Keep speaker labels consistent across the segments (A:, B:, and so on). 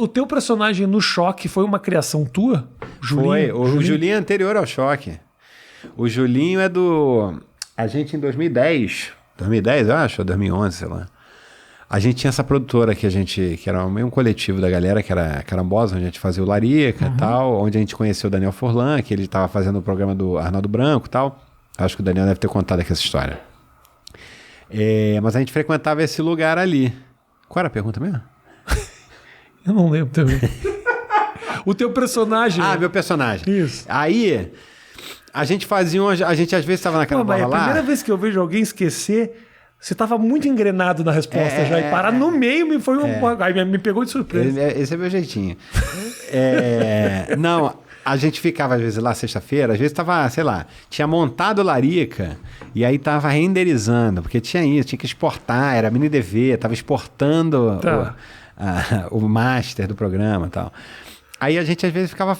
A: O teu personagem no Choque foi uma criação tua?
B: Foi. O Julinho é anterior ao Choque. O Julinho é do... A gente em 2010, eu acho, ou 2011, sei lá. A gente tinha essa produtora que era meio um coletivo da galera, que era Carambosa, onde a gente fazia o Larica e tal, onde a gente conheceu o Daniel Furlan, que ele estava fazendo o programa do Arnaldo Branco e tal. Acho que o Daniel deve ter contado aqui essa história. Mas a gente frequentava esse lugar ali. Qual era a pergunta mesmo?
A: Eu não lembro também. O teu personagem.
B: Ah, meu personagem.
A: Isso.
B: Aí, a gente fazia a gente às vezes estava naquela bola lá.
A: A primeira vez que eu vejo alguém esquecer, você estava muito engrenado na resposta já. E parar no meio aí me pegou de surpresa.
B: Esse é meu jeitinho. Não, a gente ficava às vezes lá sexta-feira, às vezes tava, sei lá, tinha montado o Larica e aí tava renderizando, porque tinha isso, tinha que exportar, era mini DV, tava exportando o master do programa e tal. Aí a gente às vezes ficava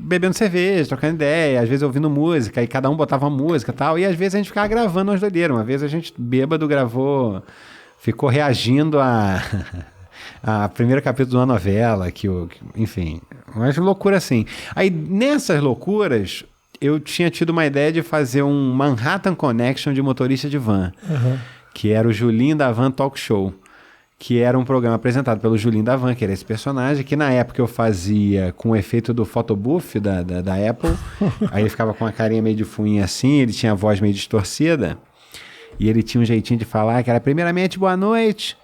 B: bebendo cerveja, trocando ideia, às vezes ouvindo música, e cada um botava uma música e tal, e às vezes a gente ficava gravando umas doideiras. Uma vez a gente, bêbado, ficou reagindo a primeiro capítulo de uma novela, enfim, umas loucuras assim. Aí nessas loucuras, eu tinha tido uma ideia de fazer um Manhattan Connection de motorista de van, que era o Julinho da Van Talk Show. Que era um programa apresentado pelo Julinho da Van, que era esse personagem, que na época eu fazia com o efeito do photobooth da Apple. Aí ele ficava com a carinha meio de fuinha assim, ele tinha a voz meio distorcida, e ele tinha um jeitinho de falar, que era primeiramente boa noite.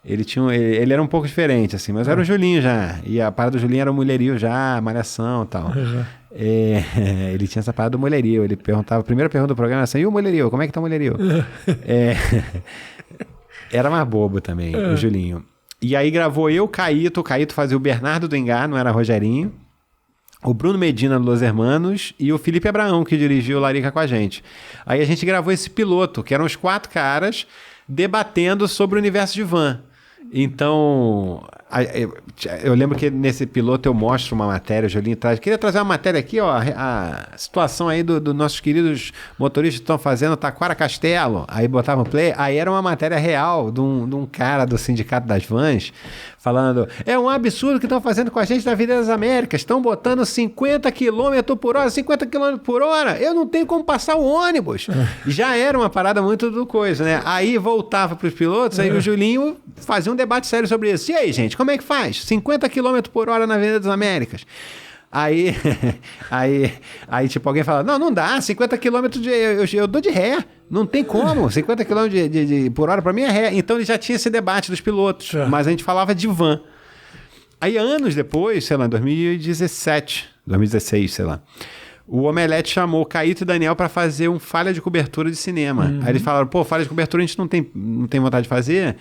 B: Ele era um pouco diferente, assim, mas era o Julinho já. E a parada do Julinho era o mulherio já, malhação e tal. Ele tinha essa parada do mulherio. Ele perguntava, a primeira pergunta do programa era assim, e o mulherio, como é que tá o mulherio? Era mais bobo também, o Julinho. E aí gravou eu, o Caíto fazia o Bernardo do Engar, não era Rogerinho, o Bruno Medina do Los Hermanos e o Felipe Abraão, que dirigiu o Larica com a gente. Aí a gente gravou esse piloto, que eram os 4 caras debatendo sobre o universo de van. Então, eu lembro que nesse piloto eu mostro uma matéria, o Julinho traz. Queria trazer uma matéria aqui, ó, a situação aí dos nossos queridos motoristas que estão fazendo Taquara Castelo. Aí botava um play, aí era uma matéria real de um cara do Sindicato das Vans, falando, é um absurdo que estão fazendo com a gente da Avenida das Américas, estão botando 50 km por hora, 50 km por hora, eu não tenho como passar o ônibus. Já era uma parada muito do coisa, né? Aí voltava para os pilotos, aí o Julinho fazia um debate sério sobre isso. E aí, gente, como é que faz? 50 km por hora na Avenida das Américas. Aí, tipo, alguém fala, não dá, 50 km eu dou de ré, não tem como, 50 km por hora pra mim é ré. Então ele já tinha esse debate dos pilotos, mas a gente falava de van. Aí anos depois, sei lá, em 2016, sei lá, o Omelete chamou o Caíto e o Daniel pra fazer um falha de cobertura de cinema. Aí eles falaram, falha de cobertura a gente não tem vontade de fazer,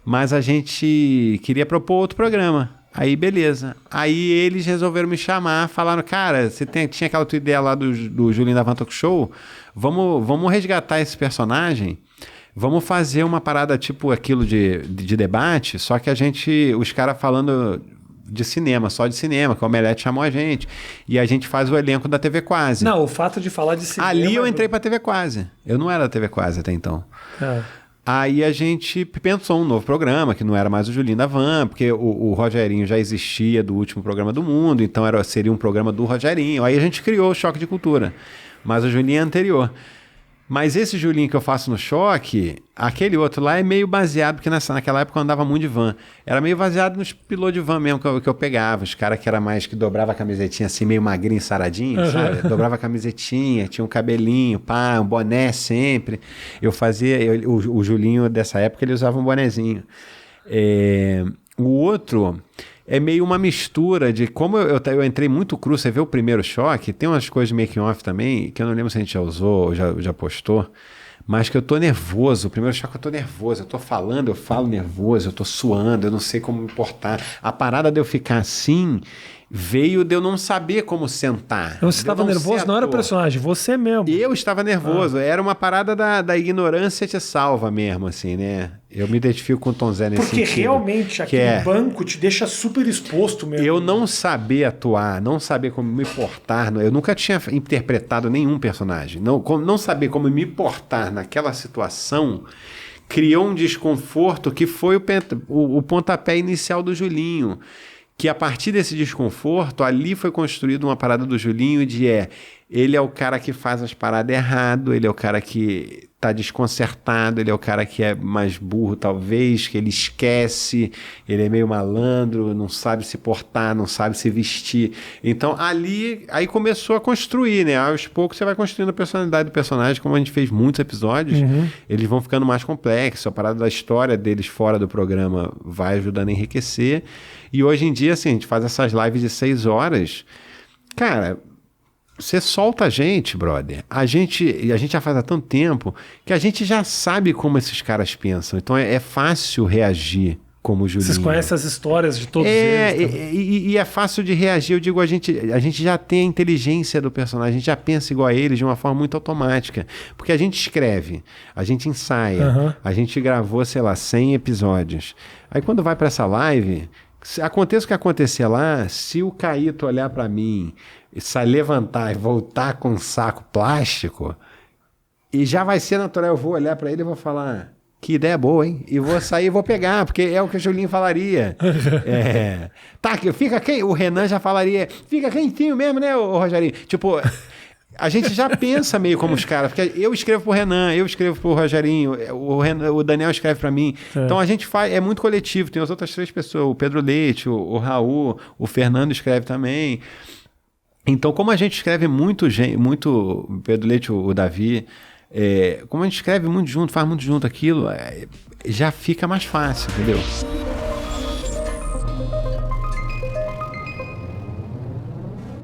B: mas a gente queria propor outro programa. Aí, beleza. Aí eles resolveram me chamar, falaram, cara, você tinha aquela tua ideia lá do Julinho da Van Talk Show, vamos resgatar esse personagem, vamos fazer uma parada tipo aquilo de debate, só que os caras falando de cinema, só de cinema, que o Omelete chamou a gente, e a gente faz o elenco da TV Quase.
A: Não, o fato de falar de cinema...
B: Ali eu entrei pra TV Quase. Eu não era da TV Quase até então. Aí a gente pensou um novo programa, que não era mais o Julinho da Van, porque o Rogerinho já existia do último programa do mundo, então seria um programa do Rogerinho. Aí a gente criou o Choque de Cultura, mas o Julinho é anterior. Mas esse Julinho que eu faço no Choque, aquele outro lá é meio baseado, porque naquela época eu andava muito de van. Era meio baseado nos pilotos de van mesmo que eu pegava. Os caras que era mais que dobrava a camisetinha assim, meio magrinho, saradinho, sabe? Dobrava a camisetinha, tinha um cabelinho, um boné sempre. Eu fazia... o Julinho dessa época, ele usava um bonezinho. O outro... é meio uma mistura de... Como eu entrei muito cru, você vê o primeiro Choque, tem umas coisas de making off também, que eu não lembro se a gente já usou ou já postou, mas que eu tô nervoso. O primeiro Choque eu tô nervoso, eu tô falando, eu falo nervoso, eu tô suando, eu não sei como me portar. A parada de eu ficar assim veio de eu não saber como sentar.
A: Então você estava nervoso, não era o personagem, você mesmo.
B: Eu estava nervoso, era uma parada da ignorância te salva mesmo, assim, né? Eu me identifico com o Tom Zé nesse sentido.
A: Porque realmente aquele banco te deixa super exposto mesmo.
B: Eu não saber atuar, não saber como me portar, eu nunca tinha interpretado nenhum personagem, não saber como me portar naquela situação criou um desconforto que foi o pontapé inicial do Julinho. que a partir desse desconforto, ali foi construída uma parada do Julinho ele é o cara que faz as paradas errado, ele é o cara que tá desconcertado, ele é o cara que é mais burro talvez, que ele esquece, ele é meio malandro, não sabe se portar, não sabe se vestir. Então aí começou a construir, né? Aos poucos você vai construindo a personalidade do personagem, como a gente fez muitos episódios, eles vão ficando mais complexos, a parada da história deles fora do programa vai ajudando a enriquecer. E hoje em dia, assim, a gente faz essas lives de 6 horas, cara, você solta a gente, brother. A gente já faz há tanto tempo que a gente já sabe como esses caras pensam. Então é fácil reagir como o Julinho.
A: Vocês conhecem as histórias de todos eles.
B: E é fácil de reagir. Eu digo, a gente já tem a inteligência do personagem, a gente já pensa igual a eles de uma forma muito automática. Porque a gente escreve, a gente ensaia, a gente gravou, sei lá, 100 episódios. Aí quando vai para essa live, aconteça o que acontecer lá, se o Caíto olhar para mim, levantar e voltar com um saco plástico, e já vai ser natural, eu vou olhar para ele e vou falar, que ideia boa, hein? E vou sair e vou pegar, porque é o que o Julinho falaria. Tá, fica quem? O Renan já falaria, fica quentinho mesmo, né, o Rogerinho? Tipo, a gente já pensa meio como os caras, porque eu escrevo pro Renan, eu escrevo pro Rogerinho, o Daniel escreve para mim. Então a gente faz, é muito coletivo, tem as outras 3 pessoas, o Pedro Leite, o Raul, o Fernando escreve também. Então, como a gente escreve muito o Pedro Leite, o Davi, como a gente escreve muito junto, faz muito junto aquilo, já fica mais fácil, entendeu?